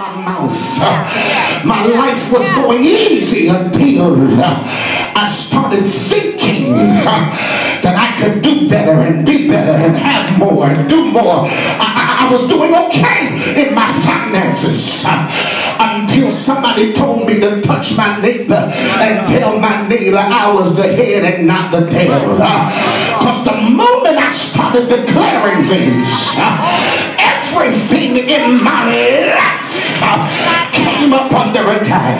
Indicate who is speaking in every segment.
Speaker 1: my mouth. My life was going easy until I started thinking that I could do better and be better and have more and do more. I was doing okay in my finances until somebody told me to touch my neighbor and tell my neighbor I was the head and not the tail. Because the moment I started declaring things, everything in my life came up under attack.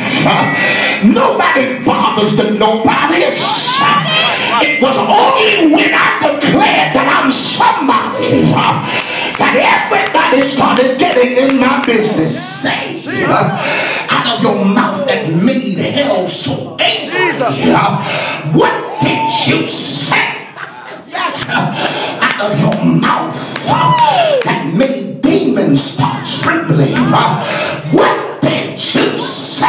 Speaker 1: Nobody bothers the nobodies. It was only when I declared that I'm somebody that everybody started getting in my business. Say out of your mouth that made hell so angry. What did you say? Out of your mouth that made demons start trembling. What did you say?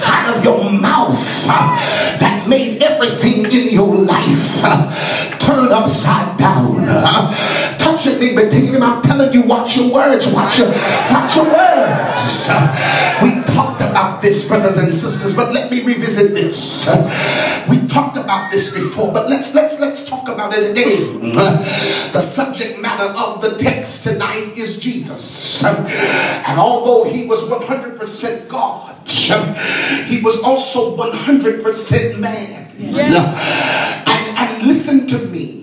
Speaker 1: Out of your mouth that made everything in your life turn upside down. Touch your neighbor, taking him out, telling you, watch your words, watch your words. We talked about this, brothers and sisters, but let me revisit this. We talked about this before, but let's talk about it again. The subject matter of the text tonight is Jesus. And although he was 100% God, he was also 100% man. And listen to me.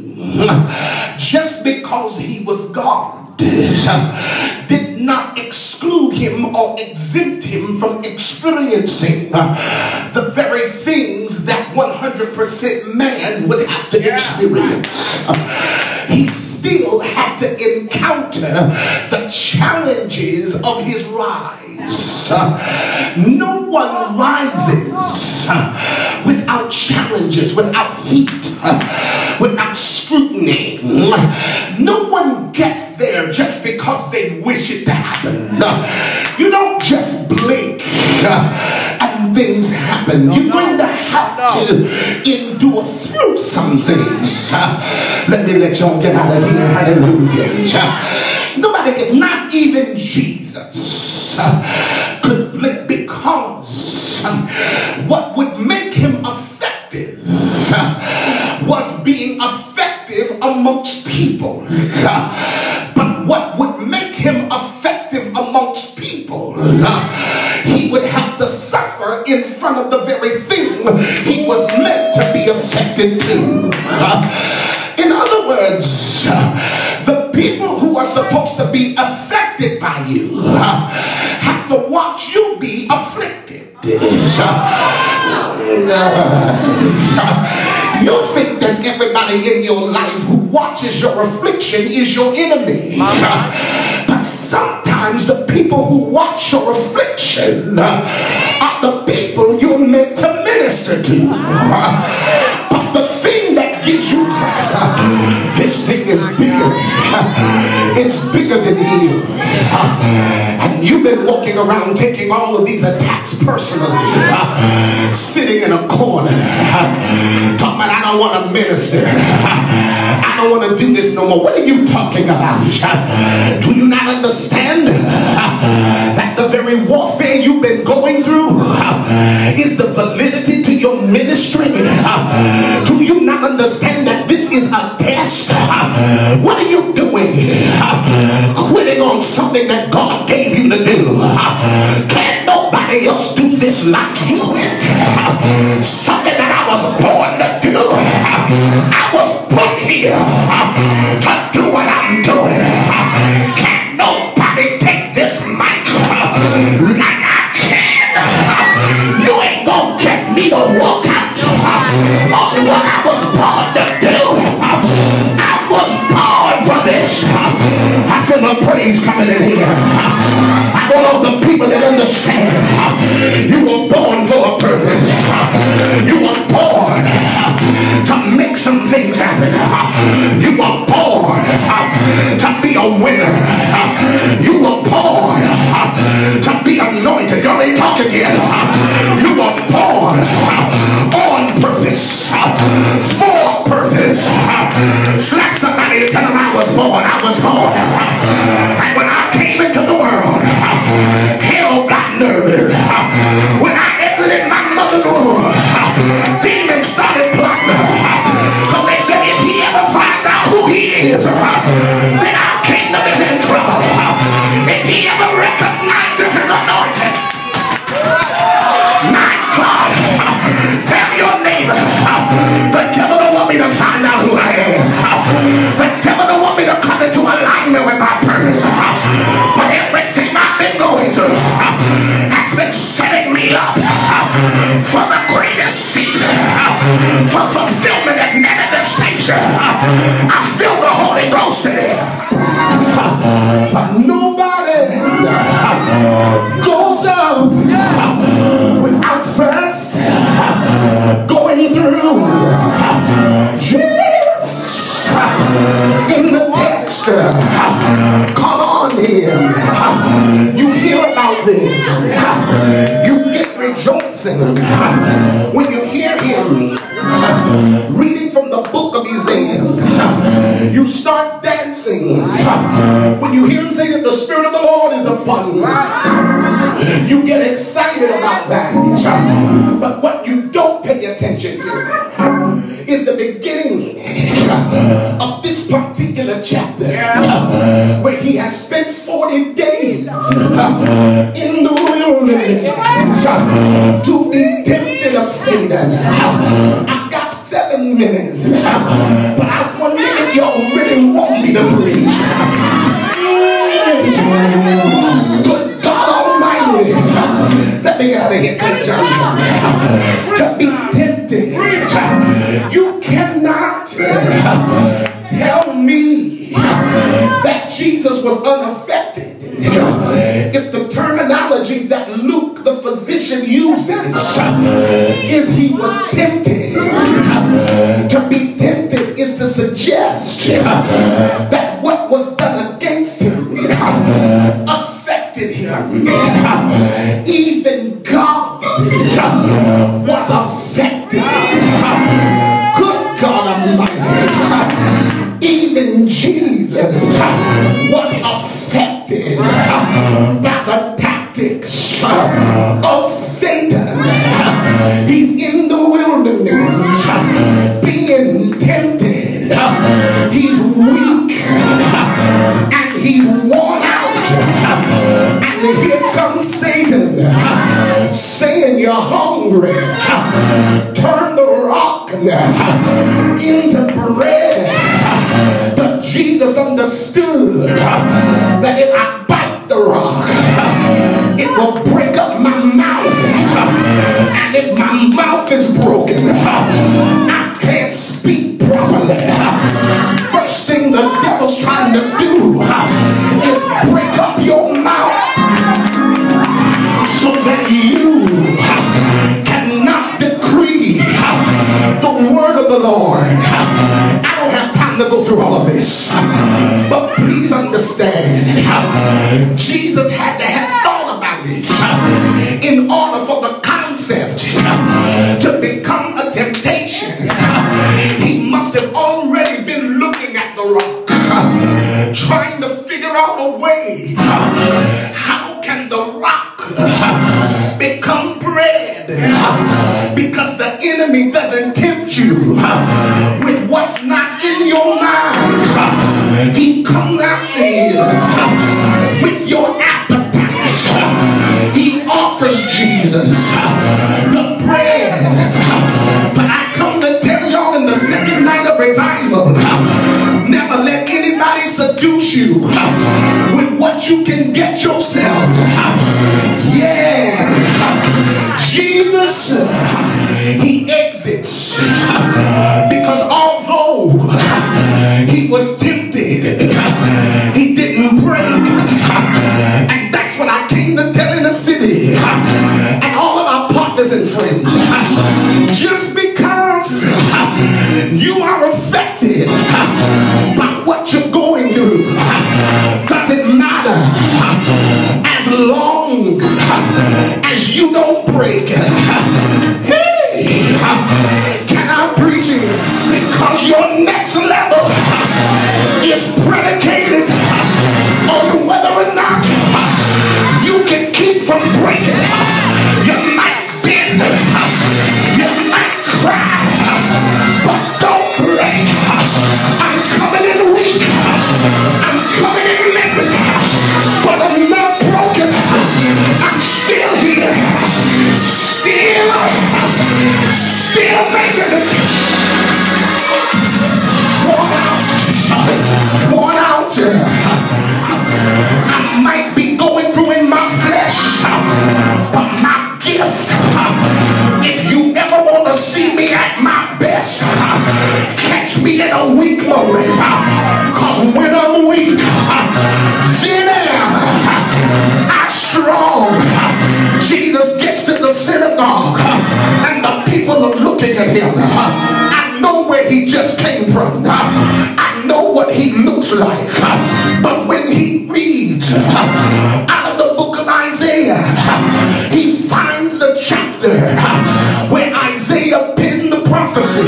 Speaker 1: Just because he was God did not exclude him or exempt him from experiencing the very things that 100% man would have to experience. He still had to encounter the challenges of his rise. No one rises without challenges, without heat, without scrutiny. No one gets there just because they wish it to happen. You don't just blink and things happen. You're going to have to endure through some things. Let me let y'all get out of here. Hallelujah. Nobody could, not even Jesus could blink, because what would make him effective was being effective amongst people. But what would make him effective amongst people, he would have to suffer in front of the very thing he was meant to be affected to. In other words, the people who are supposed to be affected by you have to watch you be afflicted. You think that everybody in your life who watches your affliction is your enemy. But sometimes the people who watch your affliction are the people you're meant to minister to. But the thing that gives you credit, this thing is bigger. It's bigger than you. And you've been walking around taking all of these attacks personally, sitting in a corner, talking about, I don't want to minister. I don't want to do this no more. What are you talking about? Do you not understand that the very warfare you've been going through is the validity to your ministry? Do you not understand that this is a test? What are you doing? Quitting on something that God gave you to do. Can't nobody else do this like you. Something that I was born to do. I was put here to do what I'm doing. Can't nobody take this mic like I can. You ain't gonna get me to walk out on what I was born to do. I was born for this. I feel the praise coming in here. I want all the people that understand you were born for a purpose. You were born to make some things happen. You were born to be a winner. You were born to be anointed. Y'all ain't talking yet. You were born on purpose, for purpose. Slap somebody and tell them I was born. I was born. And when I came into the world, align me with my purpose. But everything I've been going through has been setting me up for the greatest season, for fulfillment and manifestation. I feel the Holy Ghost today. But nobody goes up without first going through. Jesus in the text, come on in. You hear about this, you get rejoicing when you hear him reading from the book of Isaiah. You start dancing when you hear him say that the Spirit of the Lord is upon me. You get excited about that. But what you don't pay attention to is the beginning of this particular chapter, where he has spent 40 days in the wilderness to be tempted of Satan. I've got 7 minutes, but I wonder if y'all really want me to preach. Good God Almighty, let me get out of here, Clay Johnson. To be tempted, you cannot tell me that Jesus was unaffected if the terminology that Luke the physician uses is he was tempted. To be tempted is to suggest that what was done against him affected him. Even God was affected. Good God Almighty. Even Jesus was affected by the tactics of Satan. He's in the wilderness being tempted. He's weak and he's worn out. And here comes Satan saying, you're hungry. Turn the rock into bread. But Jesus understood that if I bite the rock, it will break up my mouth. And if my mouth is broken, I can't speak properly. First thing the devil's trying to do is break up your mouth so that you cannot decree the word of the Lord. I don't have time to go through all of this, but please understand, Jesus had to have thought about it in order for the concept to become a temptation. He must have already been looking at the rock, trying to figure out a way. How can the rock become bread? Because the enemy doesn't tempt you with what's not in your mind. He comes after you with your appetite. He offers Jesus the bread. But I come to tell y'all in the second night of revival, never let anybody seduce you with what you can get yourself. Yeah. Jesus, he exits because although he was tempted, he didn't break. And that's what I came to tell in the city and all of our partners and friends. Just because you are affected by what you're going through doesn't matter as long as you don't break. Hey, can I preach it? Because your next level is predicated on whether or not you can keep from breaking. You might bend, you might cry, but don't break. I'm coming in weak, I'm coming in limping, but I'm not broken. I'm still here. at him. I know where he just came from. I know what he looks like. But when he reads out of the book of Isaiah, he finds the chapter where Isaiah penned the prophecy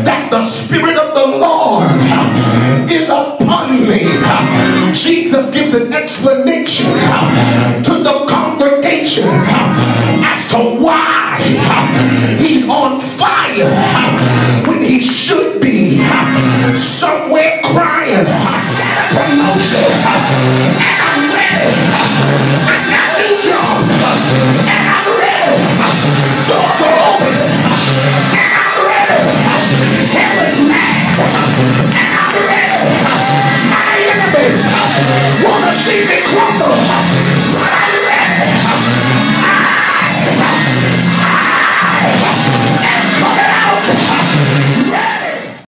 Speaker 1: that the Spirit of the Lord is upon me. Jesus gives an explanation to the congregation as to why he's on fire when he should be somewhere crying. Promotion, and I'm ready. I got a new job, and I'm ready. Doors are open, and I'm ready. Hell is mad, and I'm ready. My enemies wanna see me crumble.